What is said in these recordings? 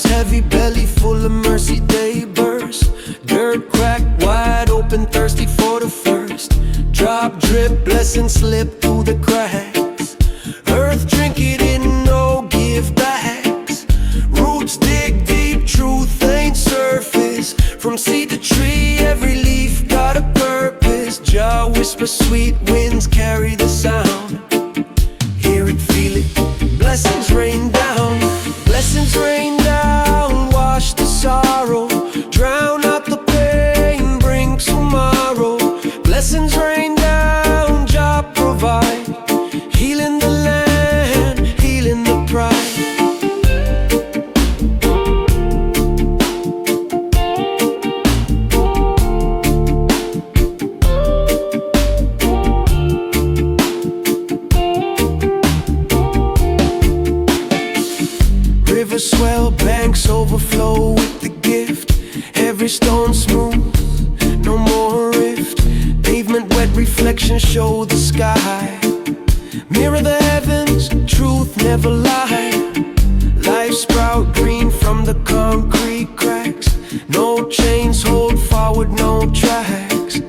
Clouds heavy, belly full of mercy, they burst. Dirt crack wide open, thirsty for the first. Drop, drip, blessing slip through the cracks. Earth drink it in, no give backs. Roots dig deep, truth ain't surface. From seed to tree, every leaf got a purpose. Jah whisper, sweet winds carry the sound. Hear it, feel it, blessings rain down. Blessings rain down, wash the sorrow. Drown out the pain, bring tomorrow. Blessings rain down, Jah provide. Healing the land, healing the pride. Rivers swell, banks overflow with the gift. Every stone smooth, no more rift. Pavement wet, reflections show the sky. Mirror the heavens, truth never lie. Life sprout green from the concrete cracks. No chains hold forward, no tracks.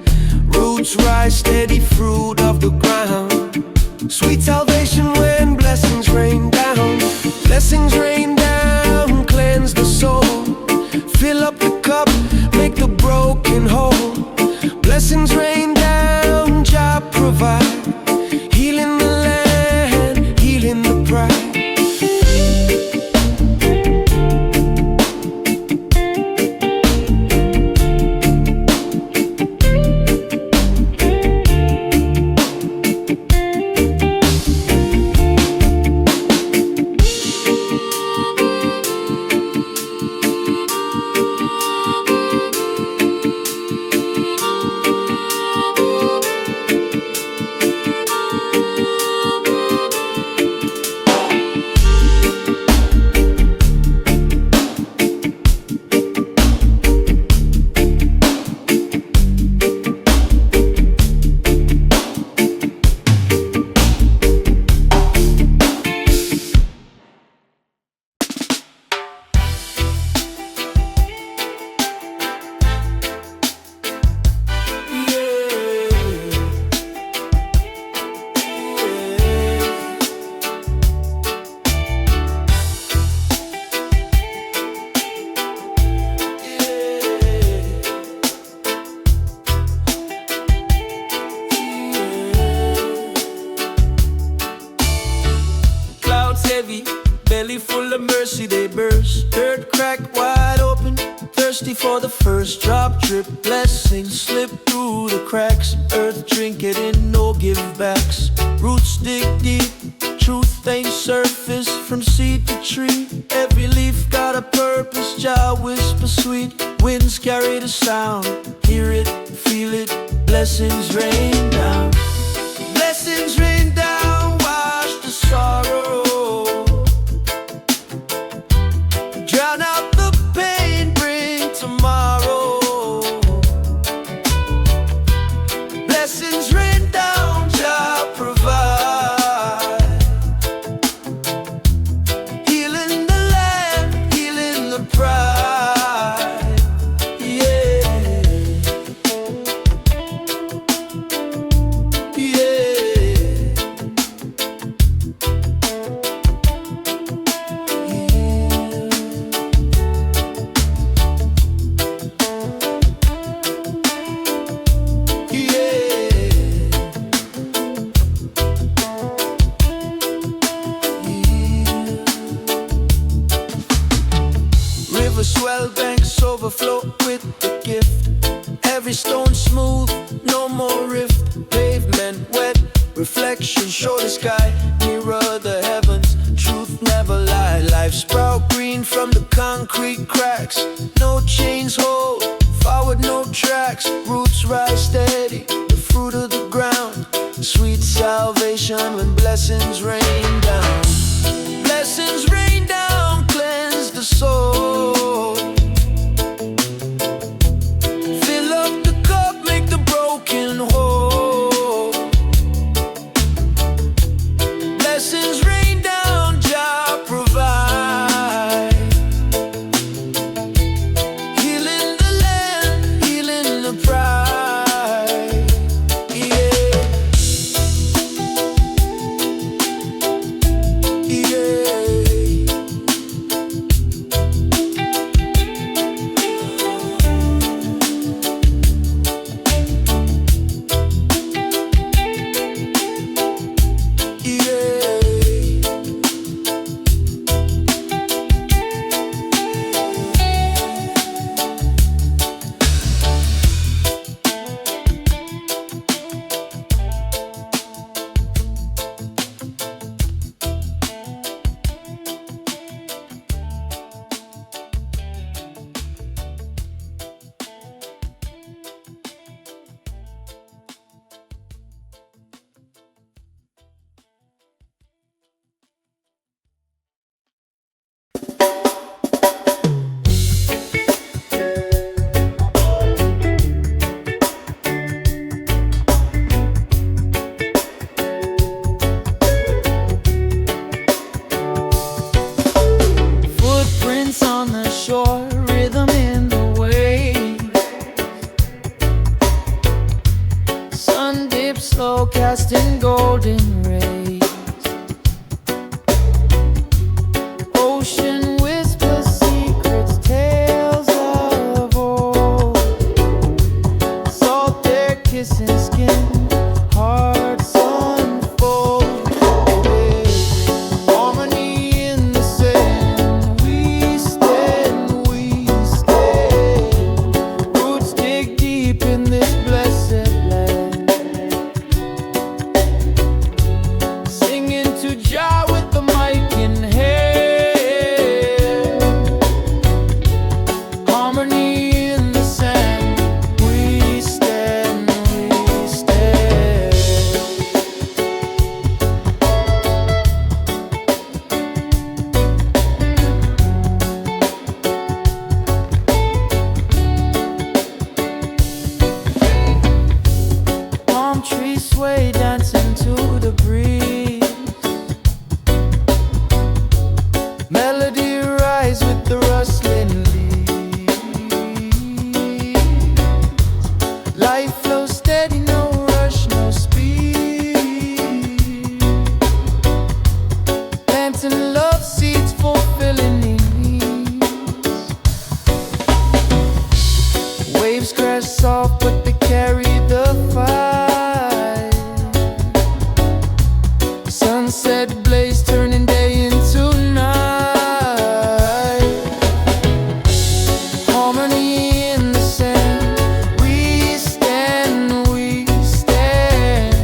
Roots rise steady, fruit of the ground. Sweet salvation when blessings rain down. Blessings rain down, cleanse the soul. Fill up the cup, make the broken whole. Blessings rain down, Jah provide. Healing the land, healing the pride. Belly full of mercy, they burst. Dirt crack wide open, thirsty for the first. Drop, drip, blessings slip through the cracks. Earth drink it in, no give backs. Roots dig deep, truth ain't surface. From seed to tree, every leaf got a purpose. Jah whisper sweet, winds carry the sound. Hear it, feel it, blessings rain down. Blessings rain down, wash the sorrow. Drown out the pain, bring tomorrow. Blessings rain down, Jah provide. Healing the land, healing the pride. Yeah, swell banks overflow with the gift. Every stone smooth, no more rift. Pavement wet, reflection show the sky. Mirror the heavens, truth never lie. Life sprout green from the concrete cracks. No chains hold, forward no tracks. Roots rise steady, the fruit of the ground. Sweet salvation when blessings rain down. Blessings rain down, cleanse the soul. Fill up the cup, make the broken whole. Blessings rain down, Jah provide. soar, rhythm in the waves. Sun dips slow, casting golden rays. Ocean whispers secrets, tales of old. Salt air kissing skin, hearts unfold. Harmony in the sand, we stand, we stand. Roots dig deep in this blessed land. Singing to Jah with the mic in hand. Harmony in the sand, we stand, we stand. Palm trees sway, dancing to the breeze. Melody rise with the rustling leaves. Life flows steady, no rush, no speed. Planting love seeds, fulfilling needs. Waves crash soft, but they carry the fight. Sunset blaze, turning day into night. Harmony in the sand, we stand, we stand.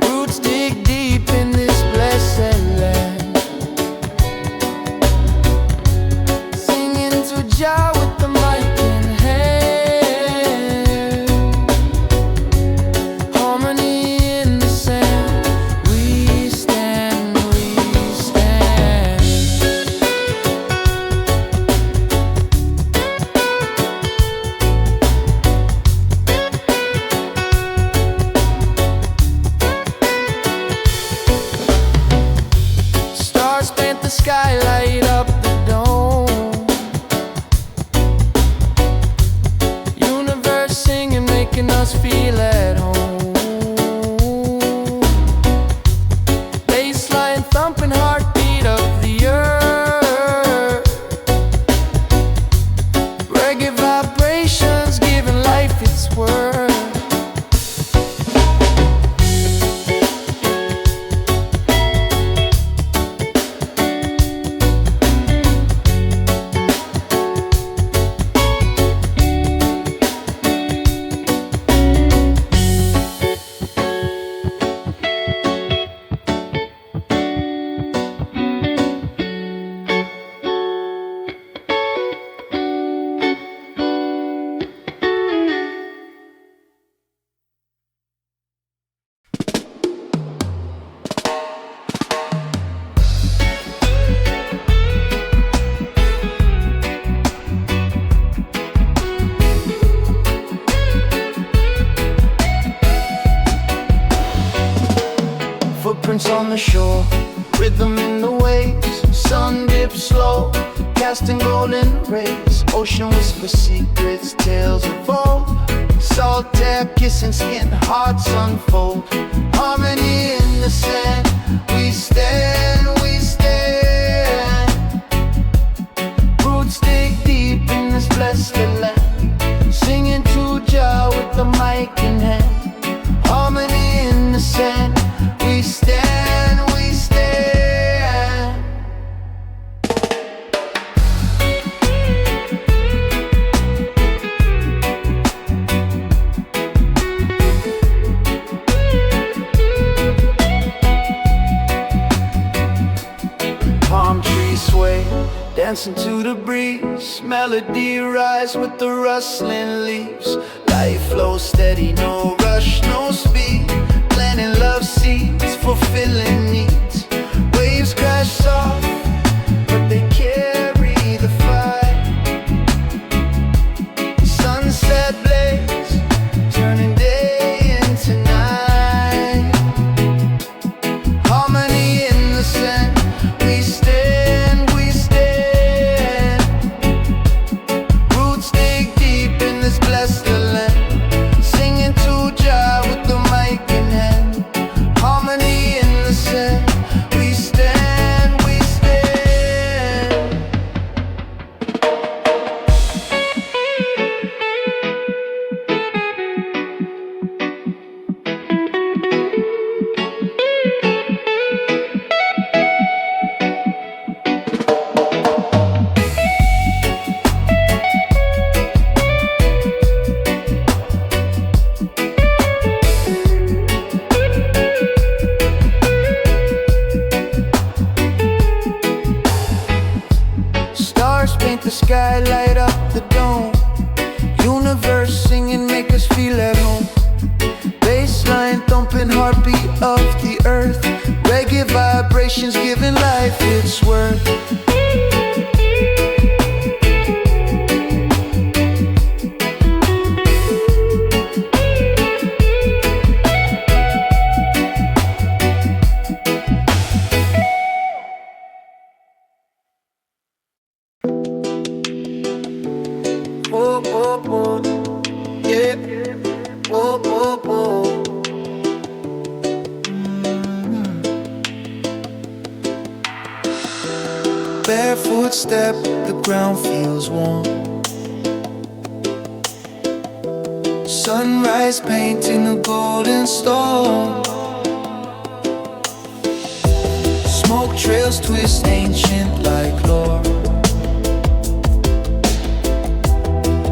Roots dig deep in this blessed land. Singing to Jah with the mic in hand. Harmony in the sand, we stand, we stand. Stars paint the sky, light up the dome. Universe singing, making us feel at home. Bassline thumping, heartbeat of the earth. Reggae vibrations, giving life its worth. Footprints on the shore, rhythm in the waves. Sun dips slow, casting golden rays. Ocean whispers secrets, tales of old. Salt air kissing skin, hearts unfold. Harmony in the sand, we stand, we stand. Roots dig deep in this blessed land. Singing to Jah with the mic in hand. Harmony in the sand, we stand, we stand. Palm trees sway, dancing to the breeze. Melody rise with the rustling leaves. Life flows steady, no rush, no speed. Planting love seeds, fulfilling needs. Waves crash soft, but they carry the fight. Sunset blaze, turning day into night. Harmony in the sand, we stand, we stand. paint the sky, light up the dome. Universe singing, make us feel at home. Bassline thumping, heartbeat of the earth. Reggae vibrations giving life its worth. Oh, oh, oh, yeah. Oh, oh, oh. Barefoot step, the ground feels warm. Sunrise painting a golden storm. Smoke trails twist ancient like lore.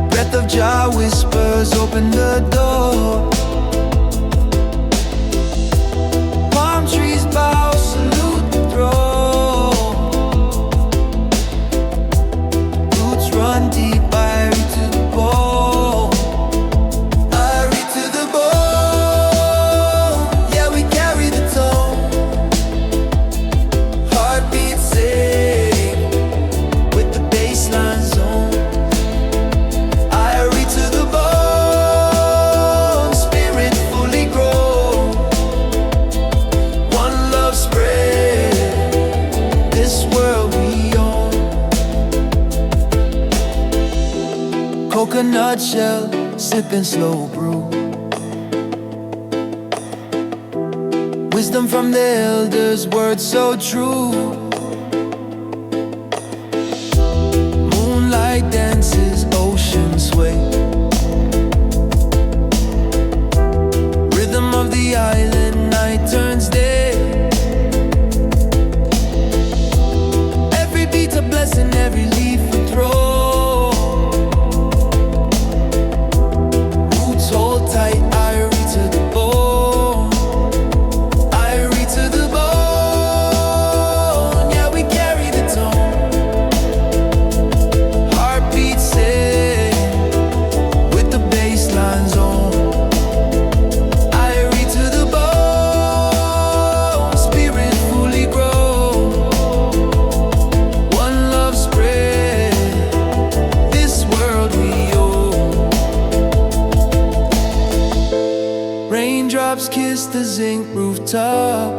Breath of Jah whispers open the door. Palm trees bow, salute the throne. Roots run deep, I reach to the bone. I reach to the bone. Yeah, we carry the tone. Heartbeat sing with the bassline zone. Coconut shell, sipping slow brew. Wisdom from the elders, words so true. Moonlight dances, ocean sway. Rhythm of the island, night turns day. Every beat's a blessing, every leaf a throw. Tight, I reach to the bone. I reach to the bone. Yeah, we carry the tone. Heartbeat sing with the bassline zone. I reach to the bone. Spirit fully grown. One love spread. This world we own. Raindrops kiss the zinc rooftop.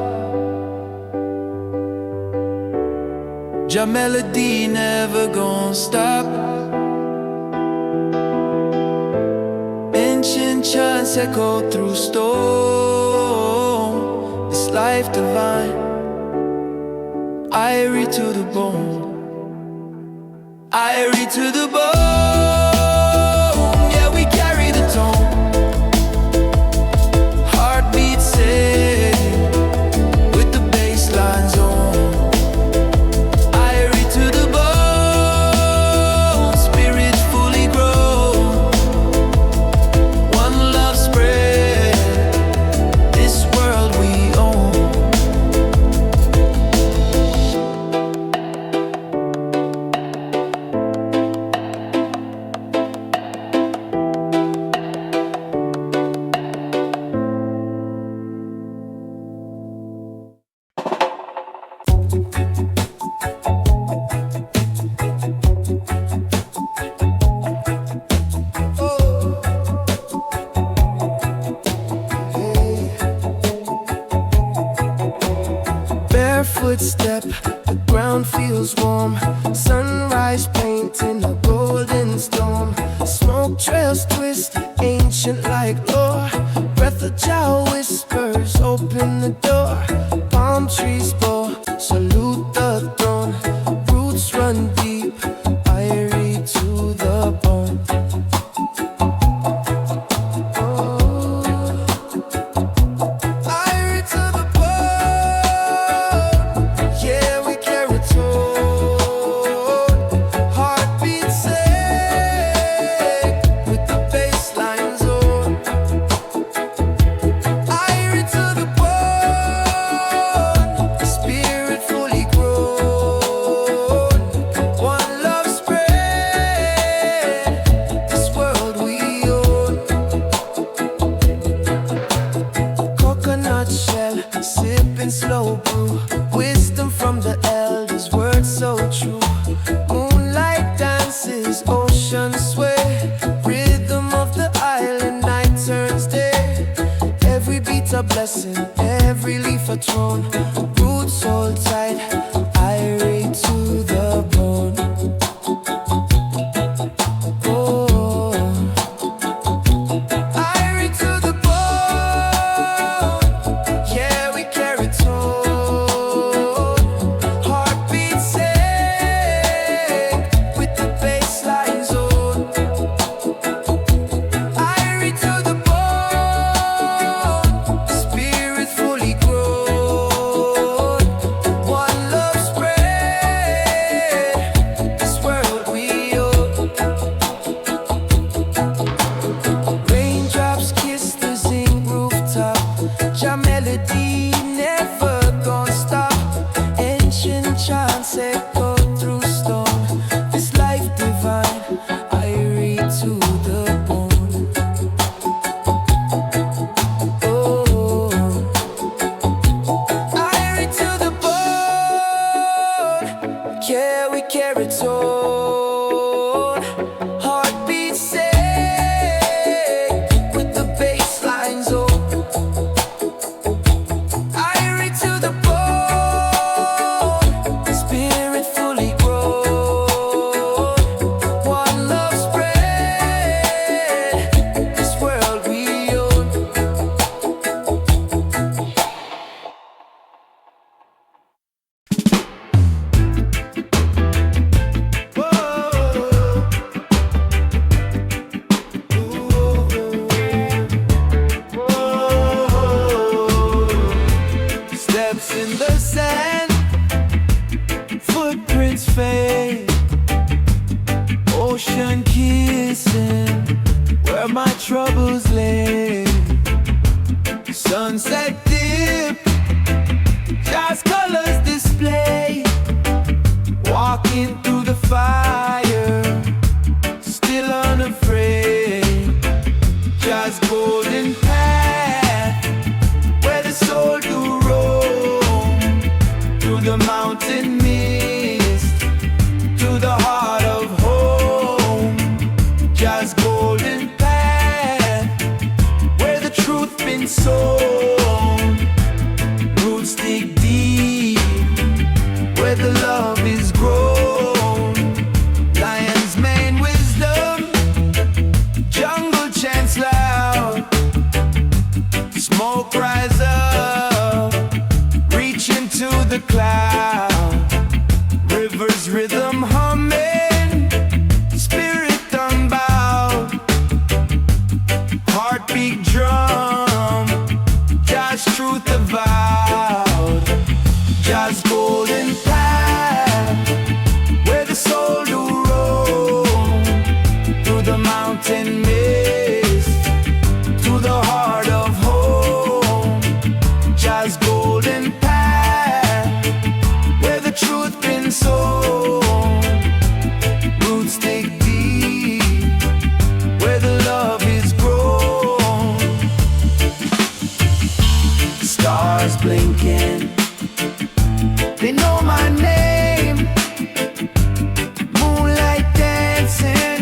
Jah melody never gon' stop. Ancient chants echo through stone. This life divine. I read to the bone. I read to the bone. Yeah, we carry the tone. With the bassline zone. I read to the bone. Spirit fully grown. One love spread. This world we own. grass and every leaf a throne. Roots hold tight, irie to the bone. Oh, irie to the bone. Yeah, we carry tone. Heartbeat sync with the bassline zone. Irie to the bone. Spirit fully grown. One love spread. This world we own. Raindrops kiss the zinc rooftop. Your melody never gonna stop. Ancient chants echo through stone. This life divine, irie to the bone. Oh, irie to the bone. Yeah, we carry tone. Heartbeat sync with the bassline zone. Irie to the bone. Spirit fully grown. One love spread. This world we own. Steps in the sand, footprints fade. Ocean kissing, where my troubles lay. Sunset dip, jazz colors display. Walking through the fire, still unafraid. Jazz golden path, where the soul do roam. Through the mountain mist, to the heart of home. Jazz golden path, where the truth been sown. Roots dig deep, where the love is grown. Lion's mane wisdom, jungle chants loud. Smoke rise up, reach into the cloud. Rivers rhythm humming, spirit unbowed. Heartbeat drum, Jazz truth avowed. Jazz golden path, where the soul do roam. Through the mountain mist, to the heart of home. Jazz golden path, where the truth been sown. Roots dig deep, where the love is grown. Stars blinking, they know my name. Moonlight dancing,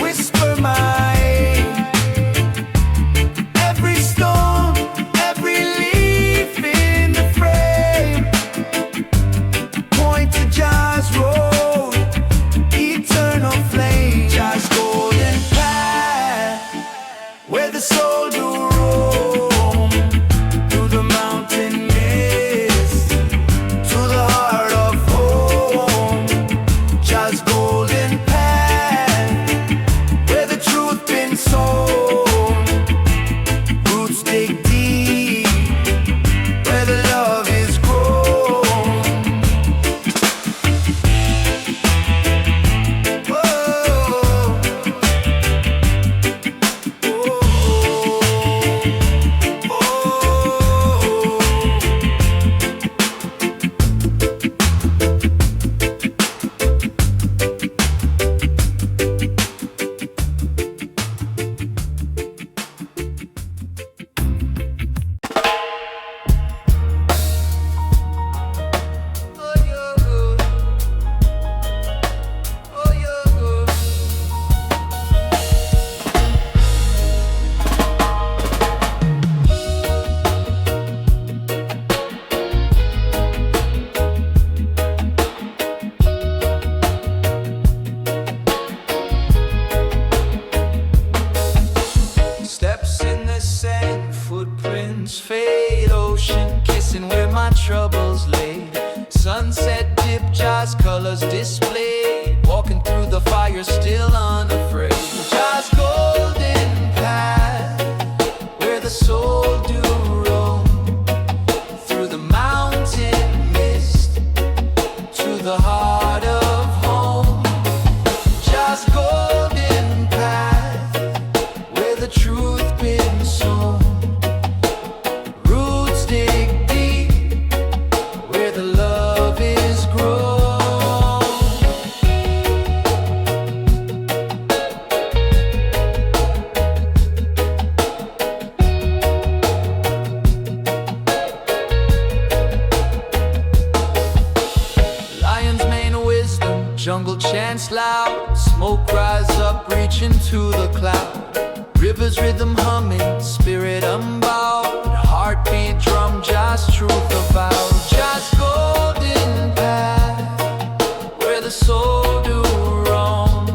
whisper my you're still unafraid. Just golden path where the soul do roam through the mountain mist to the heart of home. Just golden path where the truth been sown. Roots dig deep where the love is grown. Lion's mane of wisdom, jungle chants loud, smoke rise up reaching to the cloud. Rivers rhythm humming, spirit unbowed, heartbeat drum, just truth avowed. Just golden path where the soul do roam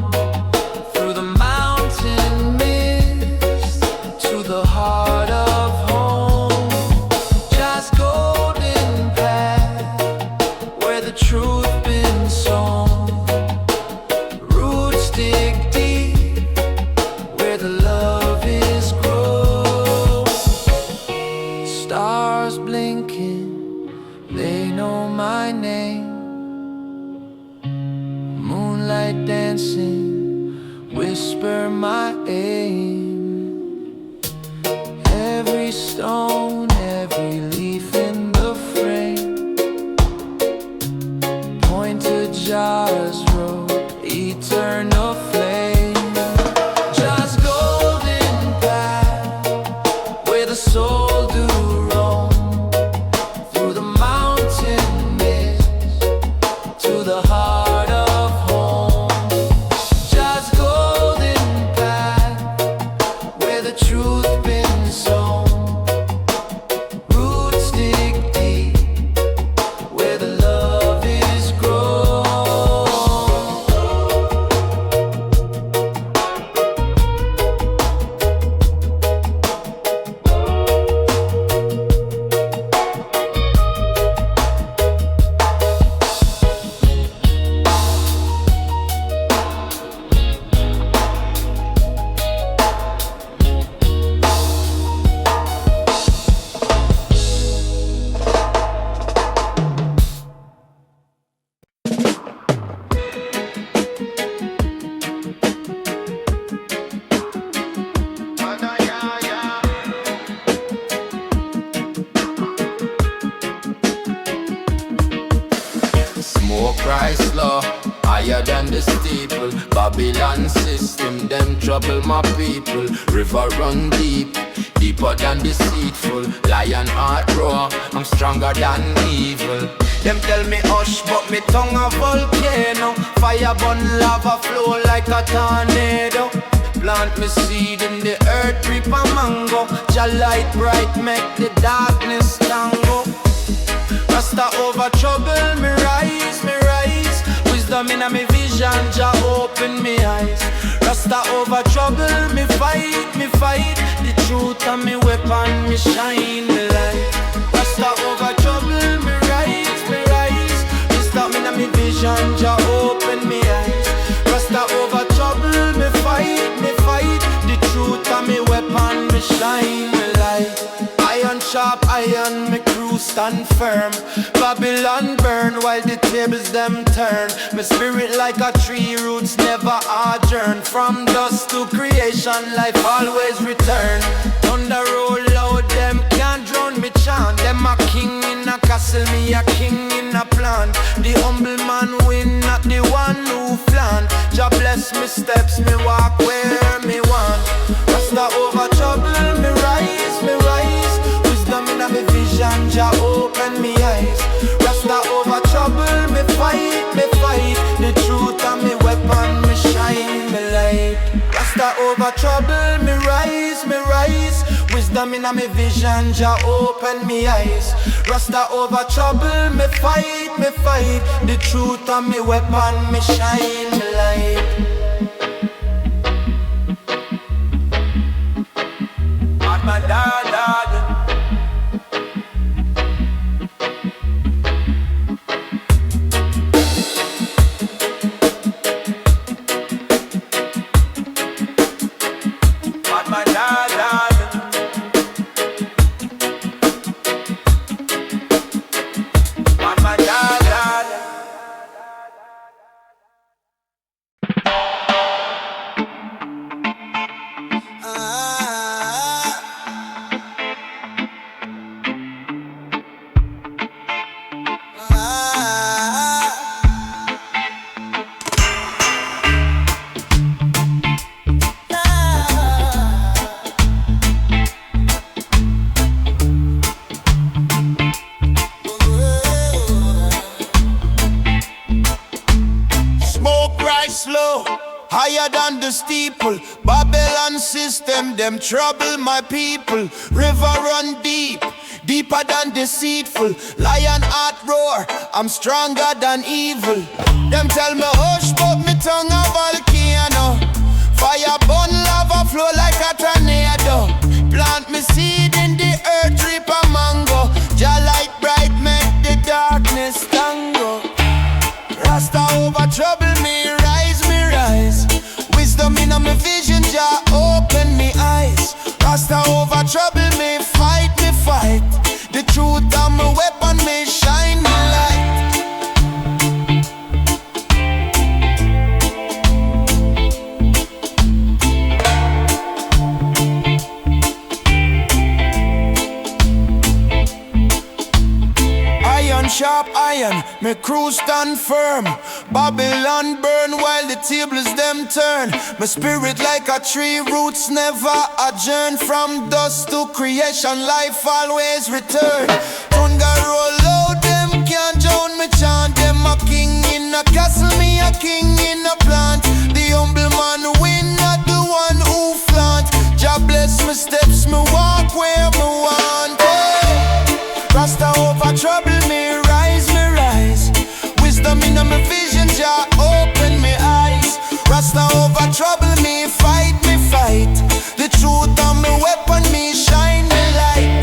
through the mountain mist to the heart of home. Just golden path where the truth been sown. Roots dig deep where the love is grown. Stars blinking, they know my name. Moonlight dancing, whisper my aim. Every stone, every leaf in the frame point to Jah's road, eternal flame. Just golden path where the soul do roam through the mountain mist to the heart of home. Just golden path where the truth been sown. Roots dig deep where the love is grown. Smoke rise low, higher than the steeple. Babylon system, them trouble my people. River run deep, deeper than deceitful. Lion heart roar, I'm stronger than evil. Them tell me hush, but me tongue a volcano. Fire burn, lava flow like a tornado. Plant me seed in the earth, reap a mango. Jah light bright, make the darkness tango. Rasta over trouble, me rise, me rise. Wisdom in me vision, Jah open me eyes. Rasta over trouble, me fight, me fight. The truth and me weapon, me shine the light. Rasta over trouble, me rise, me rise. Wisdom in me vision, Jah open me eyes. Rasta over trouble, me fight, me fight. The truth and me weapon, me shine the light. Iron sharp iron, me crew stand firm. Babylon burn while the tables them turn. My spirit like a tree, roots never adjourn. From dust to creation, life always return. Thunder roll loud, them can't drown me chant. Them a king in a castle, me a king in a plan. The humble man win, not the one who flan. Jah bless me steps, me walk where me want. Rasta over trouble, me rise, me rise. Wisdom in me vision, Jah open me eyes. Rasta over trouble, me fight, me fight. The truth and me weapon, me shine, me light. Rasta over trouble, me rise, me rise. Wisdom in me vision, Jah open me eyes. Rasta over trouble, me fight, me fight. The truth and me weapon, me shine, me light. My dad, rise slow, higher than the steeple. Babylon system, them trouble my people. River run deep, deeper than deceitful. Lion heart roar, I'm stronger than evil. Them tell me hush, but me tongue a volcano. Fire burn, lava flow like a tornado. Plant me seed in the earth, reap a mango. Jah light bright, make the darkness tango. Rasta over trouble me, rise. Wisdom in my vision, Jah open me eyes. Rasta over trouble me, fight. The truth of my weapon, me shine my light. Iron sharp iron, me crew stand firm. Babylon burn while the tables them turn. My spirit like a tree, roots never adjourn. From dust to creation, life always return. Tunga roll out, them can't drown me chant. Them a king in a castle, me a king in a plant. The humble man win, not the one who flaunt. Jah bless my steps, me walk where me want. Hey. Rasta over trouble me, rise. Wisdom in my vision, Jah open me eyes. Rasta over trouble me, fight. The truth of my weapon, me shine me light.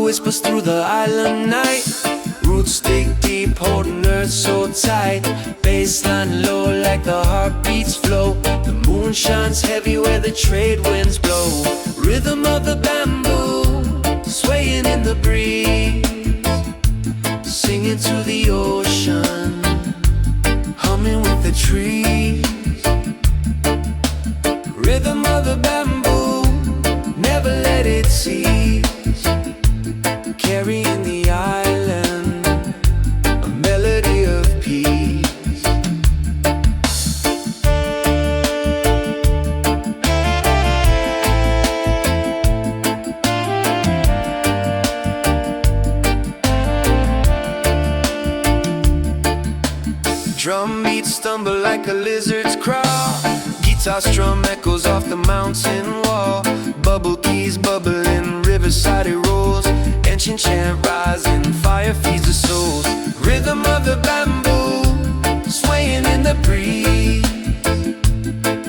Whispers through the island night. Roots dig deep, holding earth so tight. Bassline low like the heartbeats flow. The moon shines heavy where the trade winds blow. Rhythm of the bamboo, swaying in the breeze. Singing to the ocean, humming with the trees. Rhythm of the bamboo, never let it cease. Carrying the island, a melody of peace. Drum beats stumble like a lizard's crawl. Guitar strum echoes off the mountain wall. Bubble keys bubbling, riverside it rolls. Ancient chant rising, fire feeds the souls. Rhythm of the bamboo, swaying in the breeze.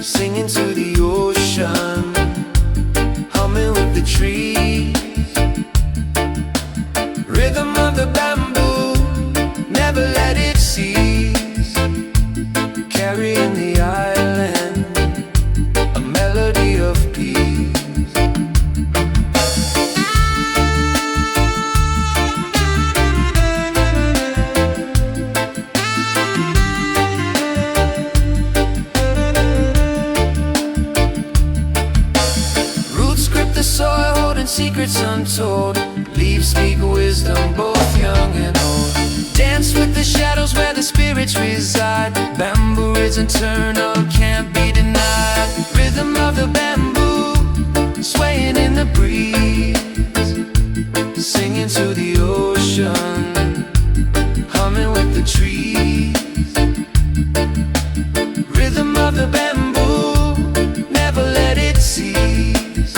Singing to the ocean, humming with the trees. Rhythm of the bamboo, never let it cease. Carrying the island, a melody of peace. Secrets untold, leaves speak wisdom, both young and old. Dance with the shadows where the spirits reside. Bamboo is eternal, can't be denied. Rhythm of the bamboo, swaying in the breeze. Singing to the ocean, humming with the trees. Rhythm of the bamboo, never let it cease.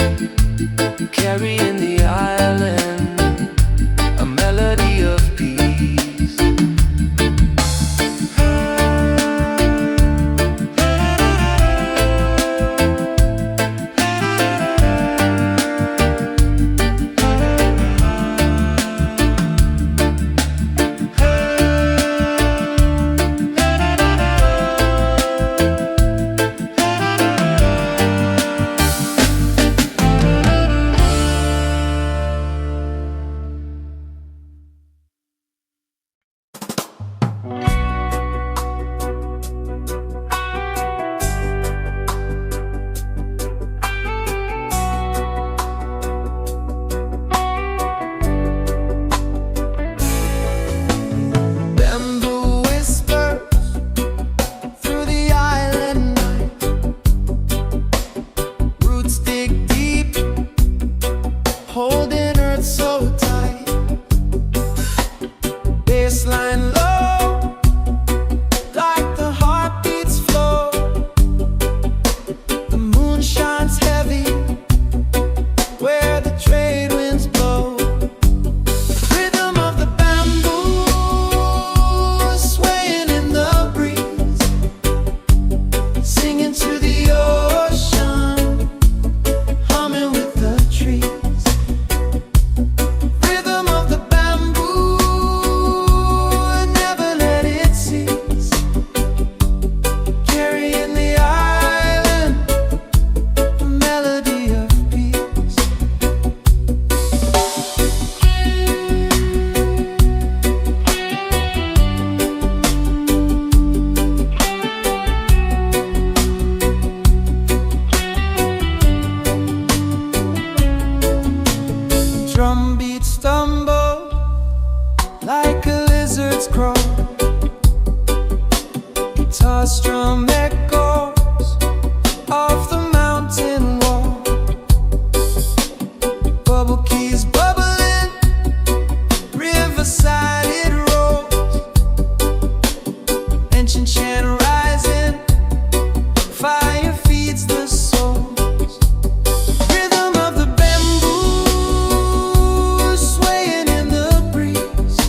strum echoes off the mountain wall. Bubble keys bubbling, riverside it rolls. Ancient chant rising, fire feeds the soul. Rhythm of the bamboo swaying in the breeze,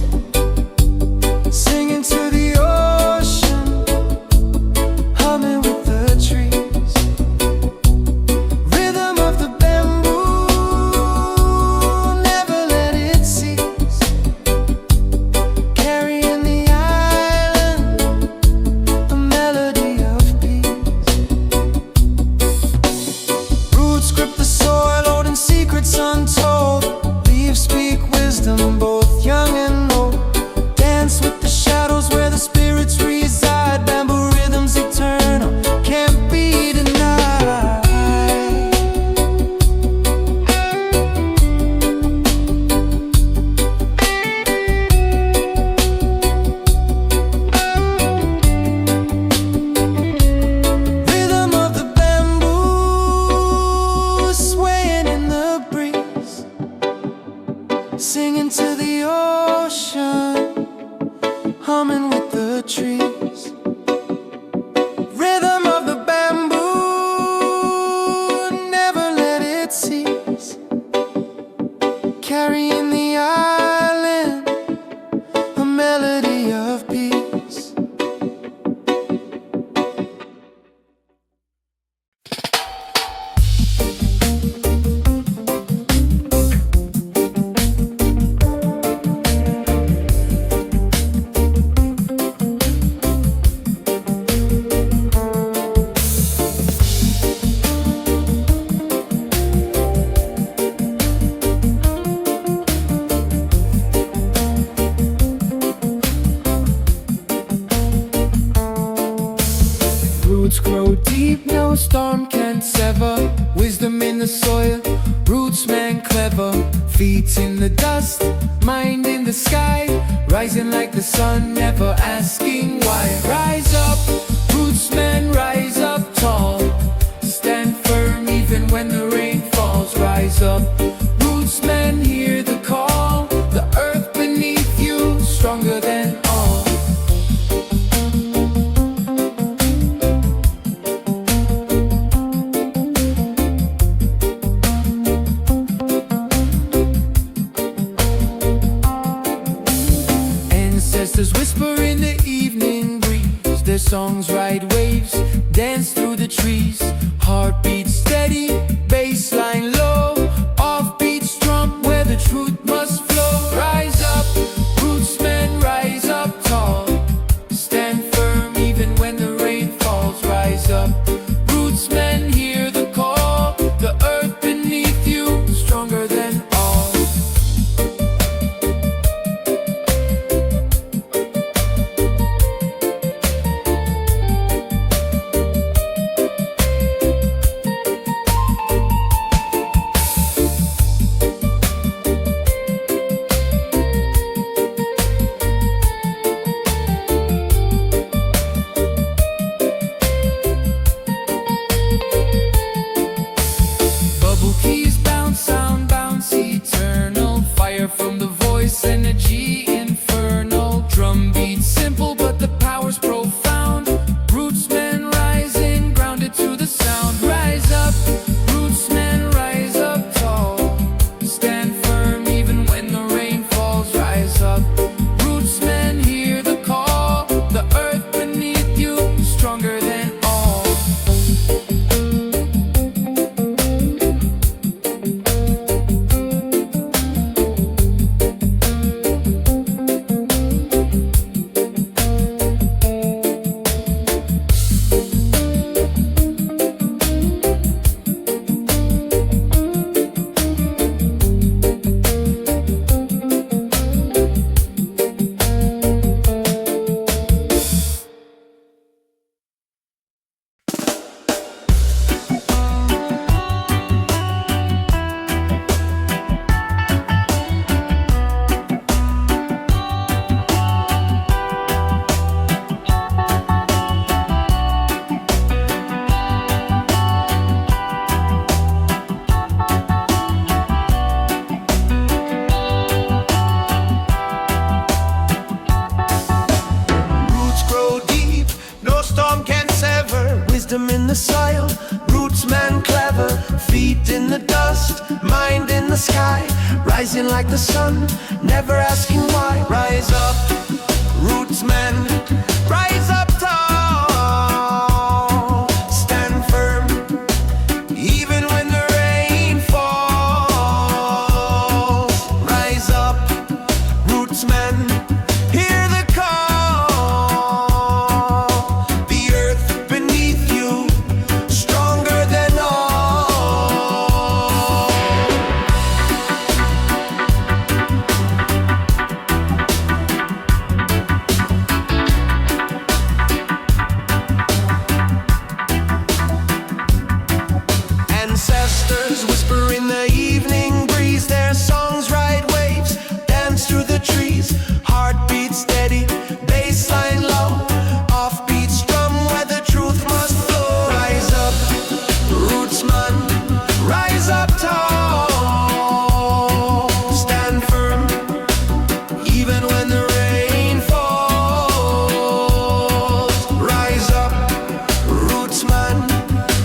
singing to the ocean, humming with the trees. Rhythm of the bamboo, never let it cease, carrying the island a melody of peace. Roots grip the soil, holding secrets untold. Leaves speak wisdom, both young and old. Dance with the shadows where the spirits reside. Bamboo rhythms eternal, can't be denied. Rhythm of the bamboo swaying in the breeze, singing to the ocean, humming with the trees. Rhythm of the bamboo, never let it cease, carrying the island a melody of peace. Roots grow deep, no storm can sever. Wisdom in the soil, roots man clever. Feet in the dust, mind in the sky, rising like the sun, never asking why. Rise up, roots man, rise up tall. Stand firm even when the rain falls. Rise up, roots man, hear the call. The earth beneath you, stronger than all. Ancestors whisper in the evening breeze. Their songs ride waves, dance through the trees. Heartbeat steady, bassline low. Offbeat strum where the truth must flow. Rise up, roots men, rise up tall. Stand firm even when the rain falls. Rise up, roots men, hear the call. The earth beneath you, stronger than all. wisdom in the soil. Roots man clever, feet in the dust, mind in the sky, rising like the sun, never asking why. Rise up, roots man, rise up tall, stand firm, even when the rain falls. Rise up, roots man, hear the call. The earth beneath you, stronger than all. Ancestors whisper in the evening breeze, their songs ride waves, dance through the trees. Heartbeat steady, bassline low, offbeat strum where the truth must flow. Rise up, rootsman, rise up tall, stand firm, even when the rain falls. Rise up, rootsman,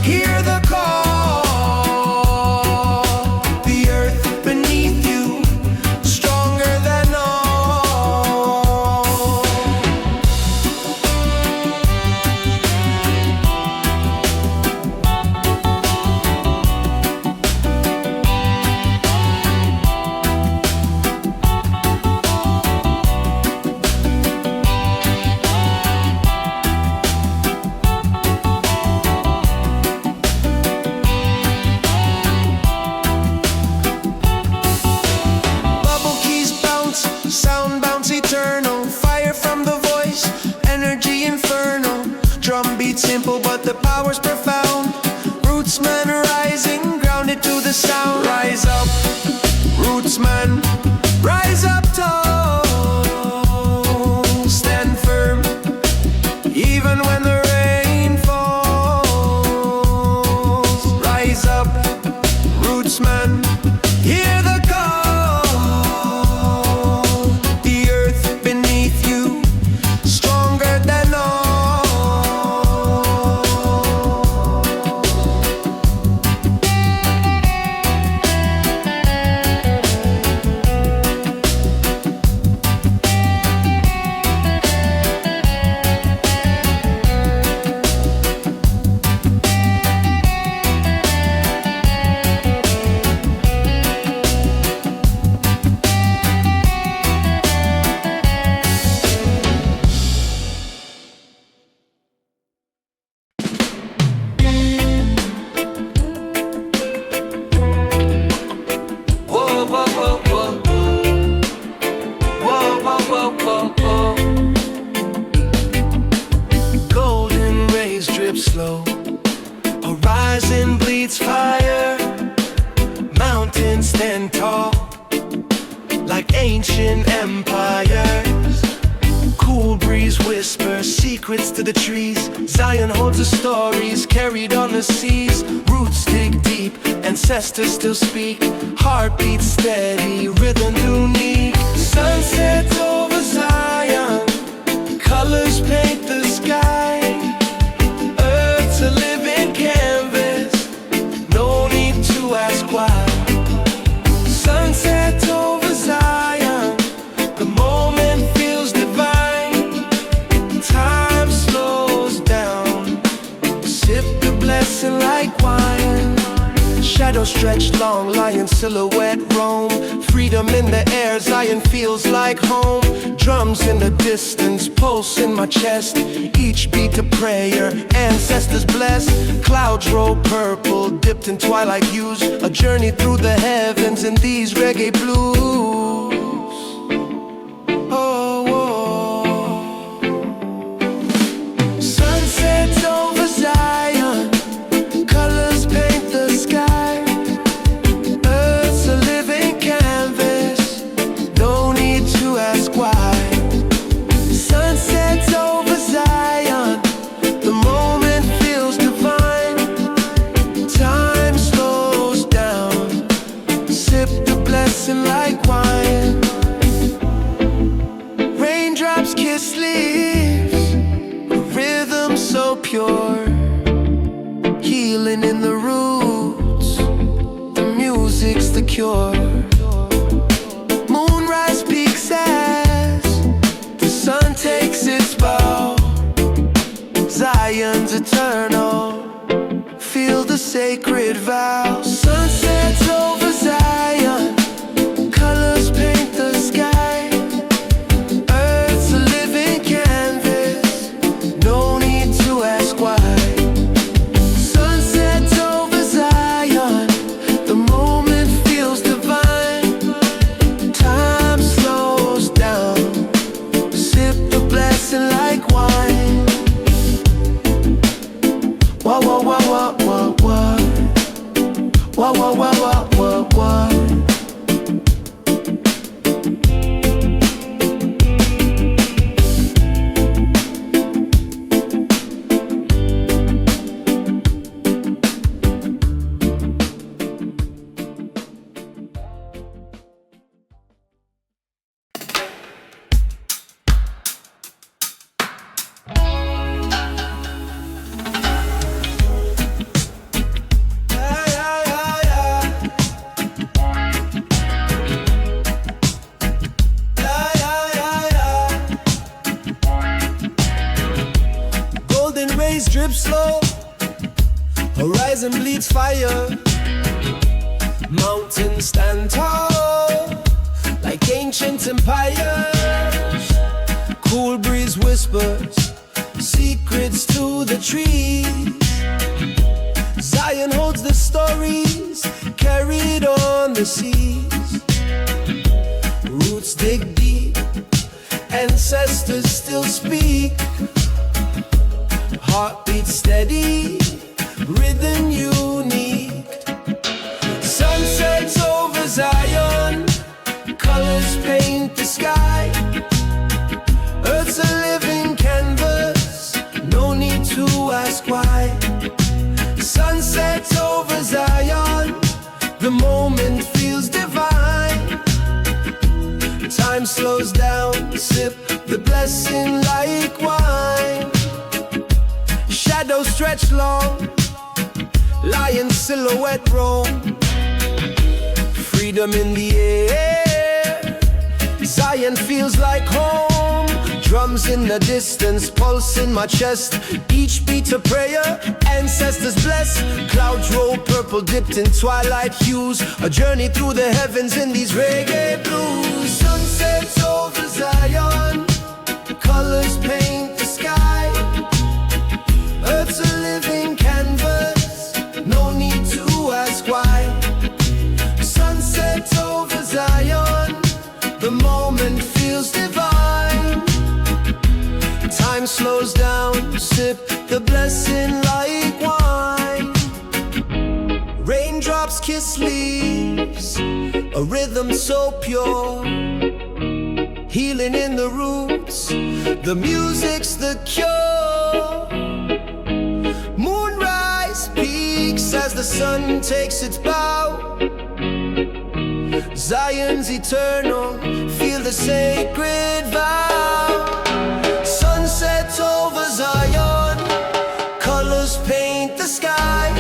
hear the call. The earth beneath you, stronger than all. Bubble keys bounce, sound bounce eternal, fire from the voice, energy infernal. Drum beat simple but the power's profound. Rootsman rising, grounded to the sound. Rise up, rootsman, rise up tall, stand firm, even when the rain falls. Rise up, rootsman, hear the call. The earth beneath you, stronger than all. Whoa, whoa, whoa, whoa. Whoa, whoa, whoa, whoa, whoa. Golden rays drip slow, horizon bleeds fire. Mountains stand tall, like ancient empires. Cool breeze whispers secrets to the trees. Zion holds the stories carried on the seas. Roots dig deep, ancestors still speak. Heartbeat steady, rhythm unique. Sunset over Zion, colors paint the sky. Earth's a living canvas, no need to ask why. Sunset over Zion, the moment feels divine. Time slows down, sip the blessing like wine. Shadows stretch long, lion silhouette roam. Freedom in the air, Zion feels like home. Drums in the distance, pulse in my chest. Each beat a prayer, ancestors bless. Clouds roll purple, dipped in twilight hues. A journey through the heavens in these reggae blues. Oh, oh. Sunsets over Zion, colors paint the sky. Earth's a living canvas, no need to ask why. Sunsets over Zion, the moment feels divine. Time slows down, sip the blessing like wine. pure. Moonrise peaks as the sun takes its bow. Zion's eternal, feel the sacred vow. Sunsets over Zion, colors paint the sky. Earth's a living canvas, no need to ask why. Sunsets over Zion, the moment feels divine. Time slows down, sip the blessing like wine. Wah wah wah wah wah wah. Wah wah wah wah wah wah. Drip slow, horizon bleeds fire. Mountains stand tall, like ancient empires. Cool breeze whispers secrets to the trees. Zion holds the stories carried on the seas. Roots dig deep, ancestors still speak. Heartbeat steady, rhythm unique. Sunsets over Zion, colors paint the sky. Earth's a living canvas, no need to ask why. Sunsets over Zion, the moment feels divine. Time slows down, sip the blessing like wine. Shadows stretch long, lion silhouette roam. Freedom in the air, Zion feels like home. Drums in the distance, pulse in my chest. Each beat a prayer, ancestors bless. Clouds roll purple dipped in twilight hues. A journey through the heavens in these reggae blues. Sunsets over Zion, colors paint the sky. Earth's a living canvas, no need to ask why. Sunset over Zion, the moment feels divine. Time slows down, sip the blessing like wine. Raindrops kiss leaves, a rhythm so pure. Healing in the roots, the music's the cure. Moonrise peaks as the sun takes its bow. Zion's eternal, feel the sacred vow. Sunset over Zion, colors paint the sky.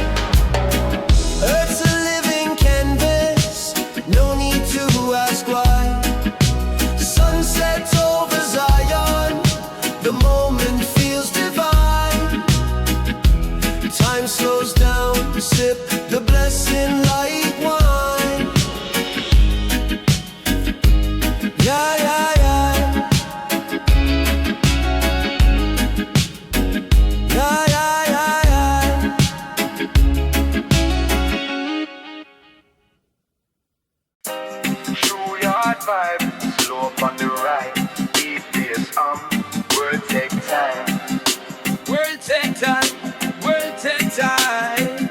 Earth's a living canvas, no need to ask why. Sunset over Zion, the moment feels divine. Time slows down, sip the blessing like wine. Yeah, yeah, yeah. Yeah, yeah, yeah, yeah. True yard vibe, slow up on the right. Deep bass, world take time. World take time, world take time.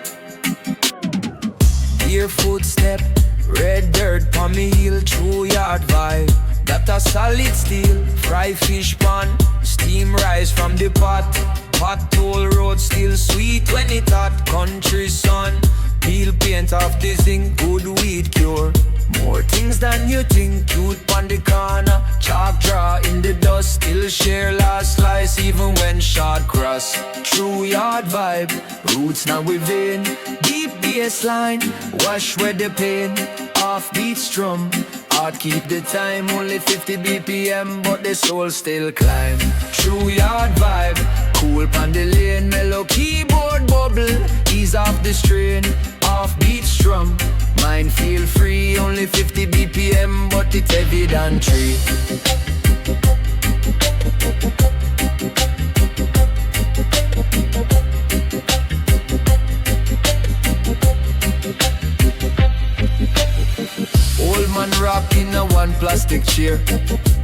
Hear footstep, red dirt on me heel, true yard vibe. That a solid steel, fry fish pan, steam rise from the pot. Hot toll road still sweet when it hot. Country sun, peel paint off the zinc, good weed cure. More things than you think, cute on the corner. Chalk draw in the dust, still share last slice even when short cross. True yard vibe, roots now within. Deep baseline, wash where the pain. offbeat strum. Heart keep the time, only 50 BPM, but the soul still climb. True yard vibe, cool pan the lane, mellow keyboard bubble, ease off the strain, offbeat strum. Mind feel free, only 50 BPM, but it's heavy than tree. Old man rocking a one plastic chair,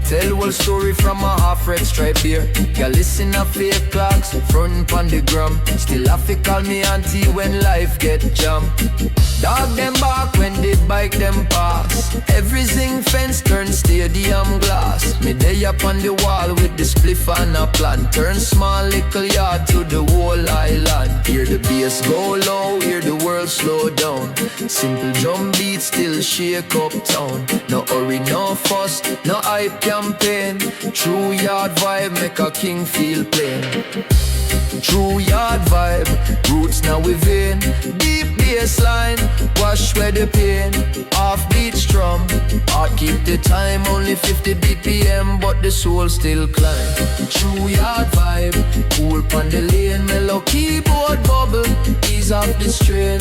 tell whole story from a half-red stripe beer. Ya listen a fake clocks, front on the gram. Still have to call me auntie when life get jam. Dog them back when the bike them pass. Everything fence turn stadium glass. Me day up on the wall with the spliff and a plan. Turn small little yard to the whole island. Hear the bass go low, hear the world slow down. Simple drum beat still shake up town. No hurry, no fuss, no hype campaign. True yard vibe make a king feel plain. True yard vibe, roots now within. Deep bassline, wash away the pain. Offbeat strum, heart keep the time, only 50 BPM, but the soul still climb. True yard vibe, cool pan the lane, mellow keyboard bubble, ease off the strain.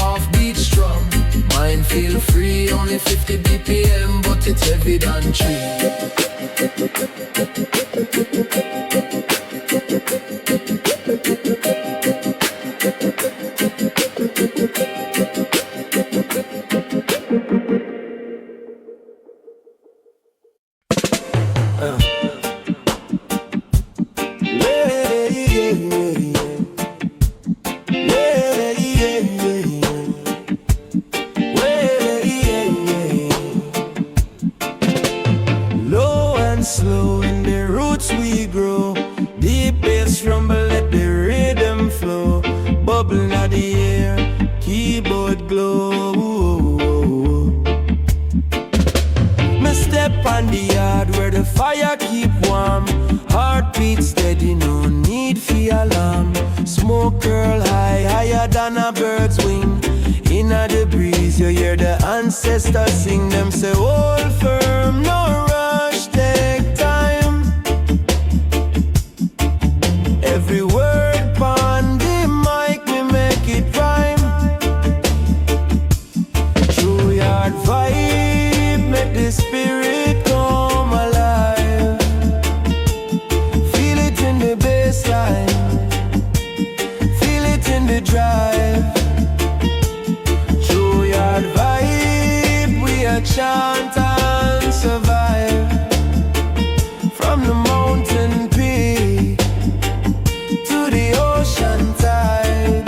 Offbeat strum, mind feel free, only 50 BPM, but it's heavy than tree. Low and slow in the roots we grow. Deep bass rumble, let the rhythm flow. Bubble in the air, keyboard glow. Me step on the yard where the fire keep warm. Heartbeat steady, no need for alarm. Smoke curl high, higher than a bird's wing. Inna the breeze, you hear the ancestors sing. Them say, hold firm, no rush, take time. Every word pon the mic, we make it rhyme. True yard vibe, make the spirit come alive. Feel it in the bassline, feel it in the drive. True yard vibe, we a chant and survive. From the mountain peak to the ocean tide.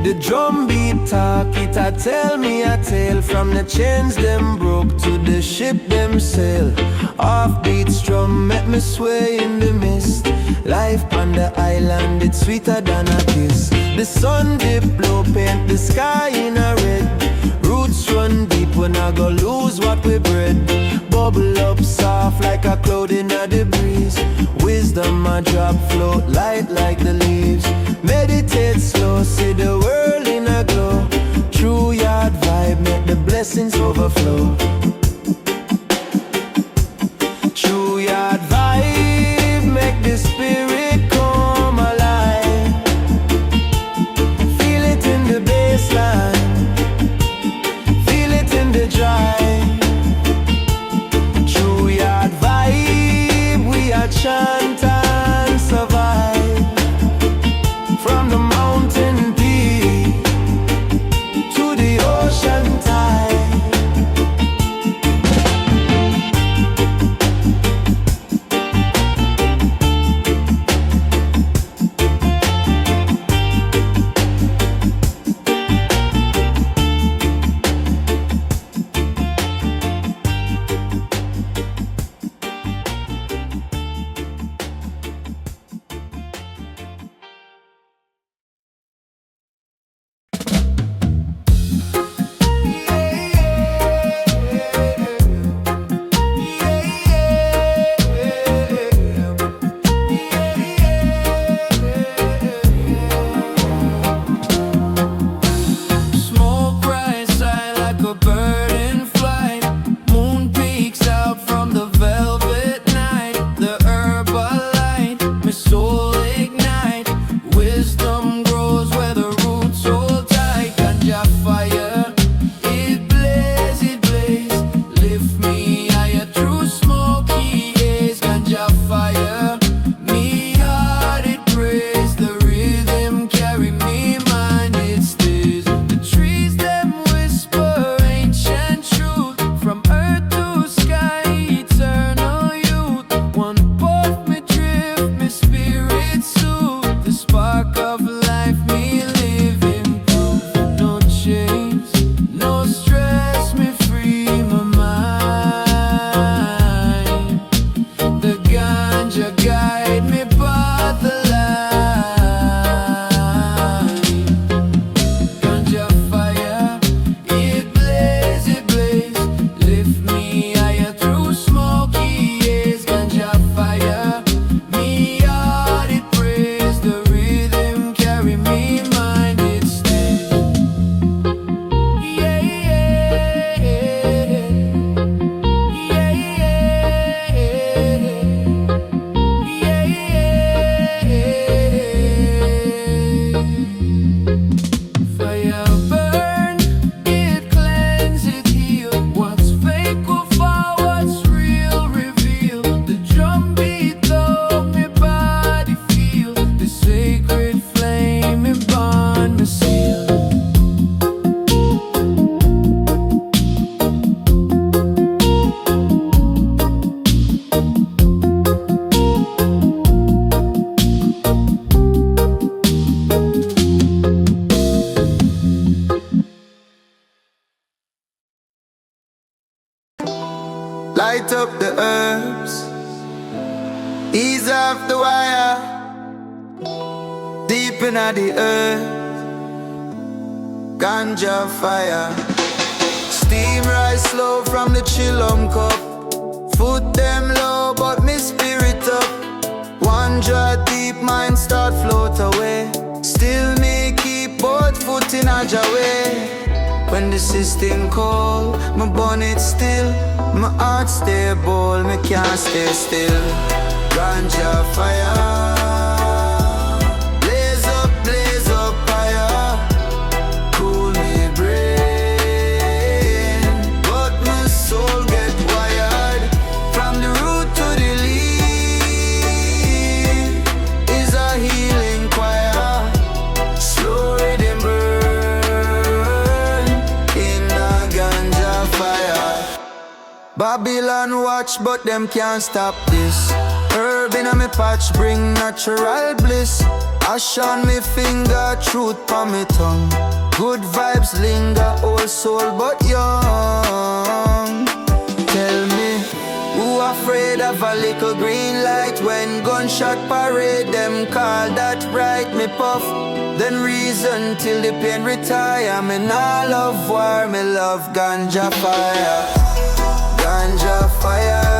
The drum beat talk, it a tell me a tale. From the chains them broke to the ship them sail. Offbeat strum make me sway in the mist. Life on the island, it's sweeter than a kiss. The sun dip blow, paint the sky in a red. Roots run deep when I go lose what we bred. Bubble up soft like a cloud in the breeze. Wisdom I drop, float light like the leaves. Meditate slow, see the world in a glow. True yard vibe, make the blessings overflow. True yard vibe, make the spirit come alive. Feel it in the bassline, feel it in the drive. True yard vibe, we are chant and survive. From the mountain peak to the ocean tide. Light up the herbs, ease off the wire, deep in the earth, ganja fire. Steam rise slow from the chillum cup. Foot them low, but me spirit up. One draw deep, mind start float away. Still me keep both foot in a way. When the system call, my bonnet still. My heart stay bold, me can't stay still. Ganja fire. Blaze up fire. Cool me brain, but my soul get wired. From the root to the leaf is a healing choir. Slow rhythm burn in a ganja fire. Babylon watch, but them can't stop this. Herb in a me patch bring natural bliss. Ash on me finger, truth on me tongue. Good vibes linger, old soul but young. Tell me, who afraid of a little green light? When gunshot parade, them call that right. Me puff, then reason till the pain retire. Me nah love war, me love ganja fire. Ganja fire.